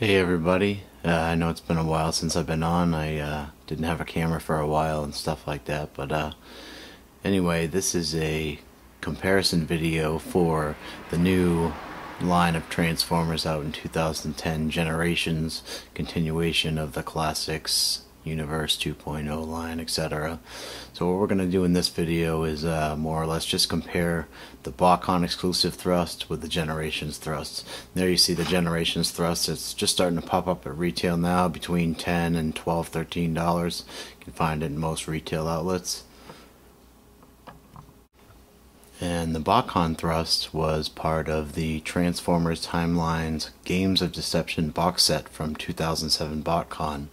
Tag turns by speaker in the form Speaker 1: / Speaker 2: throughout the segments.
Speaker 1: Hey everybody, I know it's been a while since I've been on. I didn't have a camera for a while and stuff like that, but anyway, this is a comparison video for the new line of Transformers out in 2010, Generations, continuation of the classics, Universe 2.0 line, etc. So what we're going to do in this video is more or less just compare the Botcon exclusive thrust with the Generations thrust. There you see the Generations thrust. It's just starting to pop up at retail now between $10 and $12, $13. You can find it in most retail outlets. And the Botcon thrust was part of the Transformers Timelines Games of Deception box set from 2007 Botcon.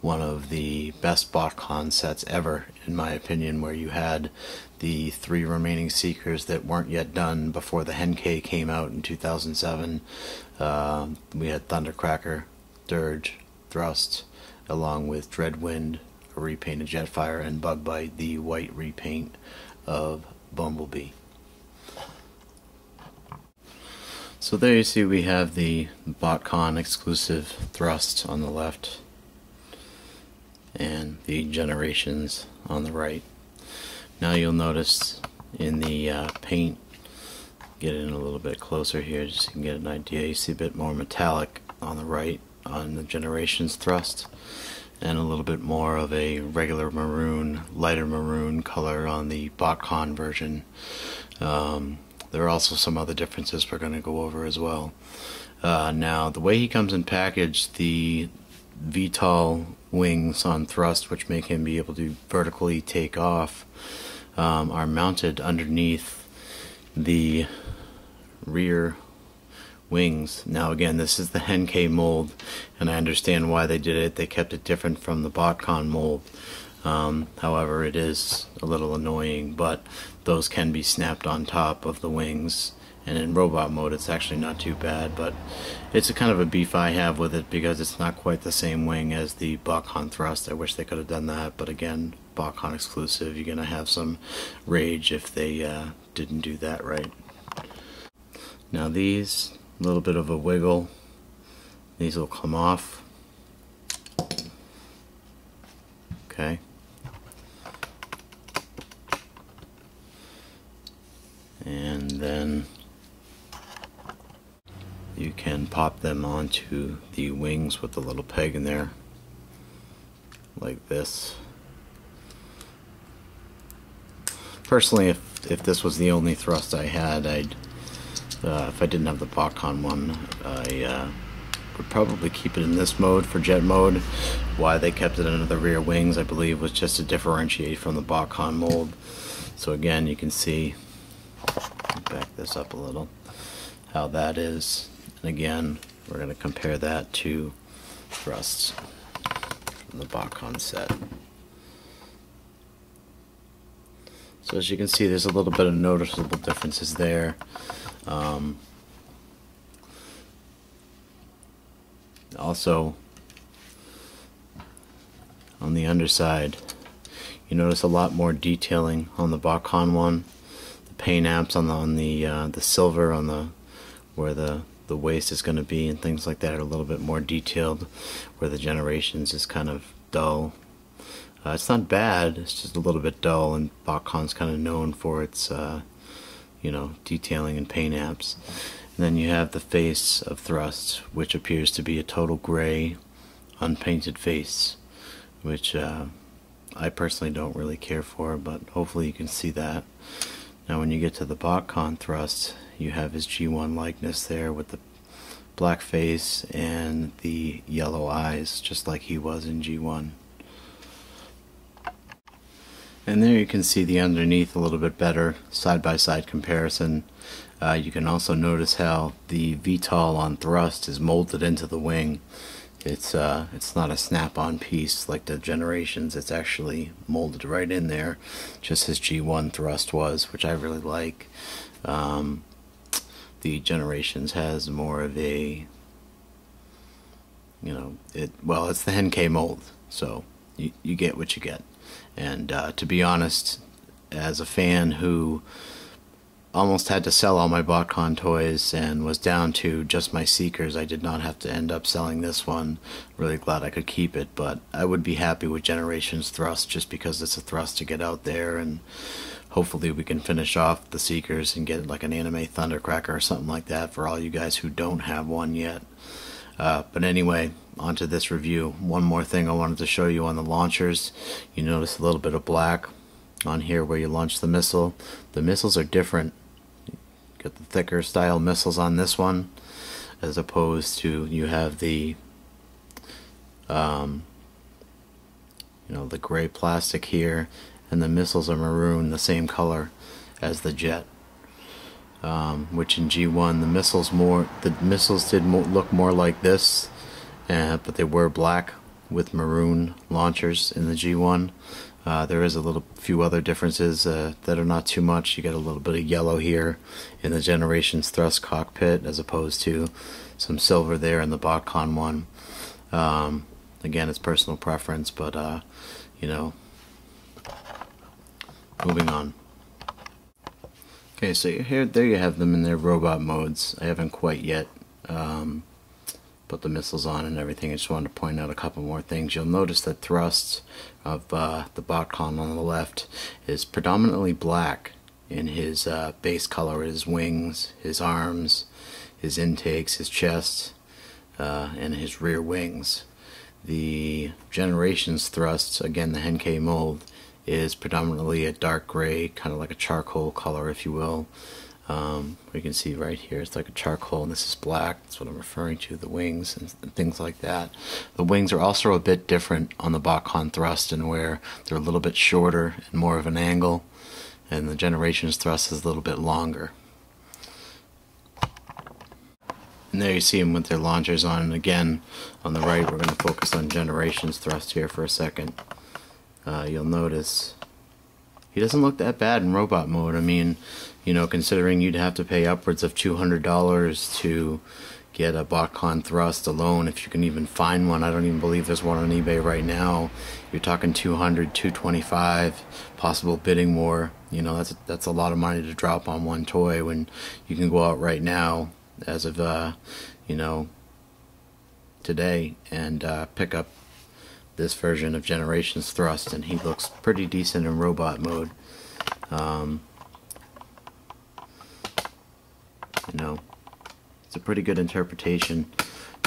Speaker 1: One of the best Botcon sets ever, in my opinion, where you had the 3 remaining Seekers that weren't yet done before the Henkei came out in 2007. We had Thundercracker, Dirge, Thrust, along with Dreadwind, a repaint of Jetfire, and Bugbite, the white repaint of Bumblebee. So there you see we have the Botcon exclusive thrust on the left and the Generations on the right. Now you'll notice in the paint, get in a little bit closer here just so you can get an idea, you see a bit more metallic on the right on the Generations thrust and a little bit more of a regular maroon, lighter maroon color on the Botcon version. There are also some other differences we're going to go over as well. Now, the way he comes in package, the VTOL wings on thrust, which make him be able to vertically take off, are mounted underneath the rear wings. Now again, this is the Henkei mold, and I understand why they did it. They kept it different from the Botcon mold. However, it is a little annoying, but those can be snapped on top of the wings, and in robot mode it's actually not too bad, but it's a kind of a beef I have with it because it's not quite the same wing as the Botcon thrust. I wish they could have done that, but again, Botcon exclusive, you're gonna have some rage if they didn't do that right. Now these, a little bit of a wiggle, these will come off. Okay. And then you can pop them onto the wings with the little peg in there, like this. Personally, if this was the only thrust I had, if I didn't have the Botcon one, I would probably keep it in this mode for jet mode. Why they kept it under the rear wings, I believe, was just to differentiate from the Botcon mold. So again, you can see, back this up a little, how that is. And again, we're going to compare that to thrusts from the Botcon set. So as you can see, there's a little bit of noticeable differences there. Also, on the underside, you notice a lot more detailing on the Botcon one. The paint apps on the silver on the where the waist is going to be and things like that are a little bit more detailed, where the Generations is kind of dull. It's not bad, it's just a little bit dull, and Botcon's kind of known for its detailing and paint apps. And then you have the face of thrust, which appears to be a total gray, unpainted face, which I personally don't really care for, but hopefully you can see that. Now when you get to the Botcon thrust, you have his G1 likeness there with the black face and the yellow eyes, just like he was in G1. And there you can see the underneath a little bit better, side-by-side comparison. You can also notice how the VTOL on thrust is molded into the wing. It's not a snap-on piece like the Generations. It's actually molded right in there, just as G1 thrust was, which I really like. The Generations has more of a, it's the Henkei mold, so you get what you get. And to be honest, as a fan who almost had to sell all my Botcon toys and was down to just my Seekers. I did not have to end up selling this one. Really glad I could keep it, but I would be happy with Generations Thrust just because it's a thrust to get out there, and hopefully we can finish off the Seekers and get like an anime Thundercracker or something like that for all you guys who don't have one yet. But anyway, onto this review. One more thing I wanted to show you on the launchers. You notice a little bit of black on here where you launch the missile. The missiles are different. Got the thicker style missiles on this one, as opposed to you have the the gray plastic here, and the missiles are maroon, the same color as the jet. Which in G1 the missiles did look more like this, but they were black with maroon launchers in the G1. There is a few other differences that are not too much. You get a little bit of yellow here in the Generations Thrust cockpit, as opposed to some silver there in the Botcon one. Again, it's personal preference, but moving on. Okay, so there you have them in their robot modes. I haven't quite yet put the missiles on and everything. I just wanted to point out a couple more things. You'll notice that thrust of the Botcon on the left is predominantly black in his base color, his wings, his arms, his intakes, his chest, and his rear wings. The Generations Thrust, again the Henkei mold, is predominantly a dark gray, kind of like a charcoal color, if you will. You can see right here it's like a charcoal, and this is black. That's what I'm referring to, the wings and things like that. The wings are also a bit different on the Botcon Thrust, in where they're a little bit shorter and more of an angle, and the Generations Thrust is a little bit longer. And there you see them with their launchers on. And again, on the right, we're going to focus on Generations Thrust here for a second. You'll notice he doesn't look that bad in robot mode. I mean, considering you'd have to pay upwards of $200 to get a Botcon Thrust alone, if you can even find one. I don't even believe there's one on eBay right now. You're talking $200, $225, possible bidding war. That's a lot of money to drop on one toy, when you can go out right now, as of today, and pick up this version of Generations Thrust, and he looks pretty decent in robot mode. It's a pretty good interpretation.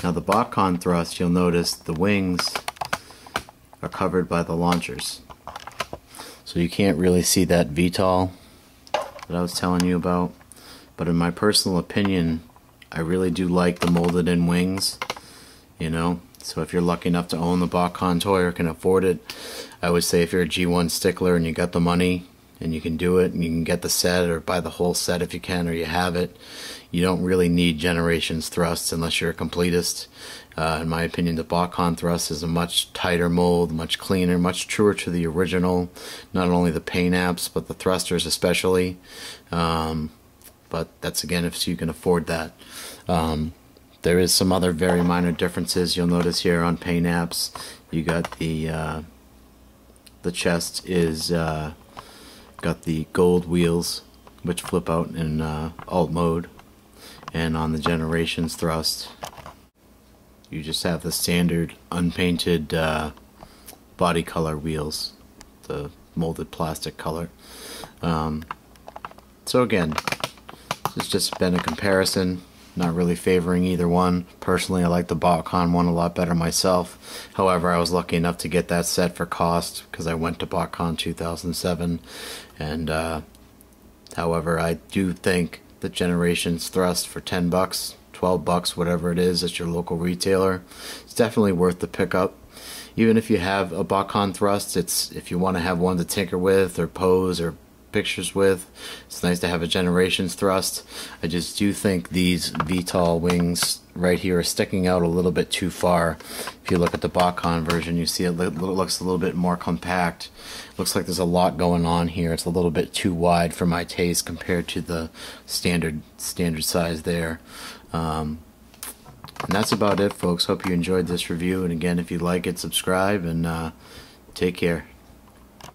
Speaker 1: Now the Botcon Thrust, you'll notice the wings are covered by the launchers, so you can't really see that VTOL that I was telling you about. But in my personal opinion, I really do like the molded in wings. So if you're lucky enough to own the Botcon toy or can afford it, I would say if you're a G1 stickler and you got the money and you can do it, and you can get the set or buy the whole set if you can, or you have it, you don't really need Generations Thrust unless you're a completist. In my opinion, the Botcon Thrust is a much tighter mold, much cleaner, much truer to the original. Not only the paint apps, but the thrusters especially. But that's, again, if you can afford that. There is some other very minor differences you'll notice here on paint apps. You got the chest is got the gold wheels, which flip out in alt mode, and on the Generations Thrust you just have the standard unpainted body color wheels, the molded plastic color. So again, it's just been a comparison. Not really favoring either one. Personally, I like the Botcon one a lot better myself. However, I was lucky enough to get that set for cost because I went to Botcon 2007. And however, I do think the Generations Thrust for 10 bucks, 12 bucks, whatever it is at your local retailer, it's definitely worth the pickup. Even if you have a Botcon Thrust, if you want to have one to tinker with or pose or pictures with, it's nice to have a Generations Thrust. I just do think these VTOL wings right here are sticking out a little bit too far. If you look at the Botcon version, you see it looks a little bit more compact. Looks like there's a lot going on here. It's a little bit too wide for my taste compared to the standard size there. And that's about it, folks. Hope you enjoyed this review, and again, if you like it, subscribe, and take care.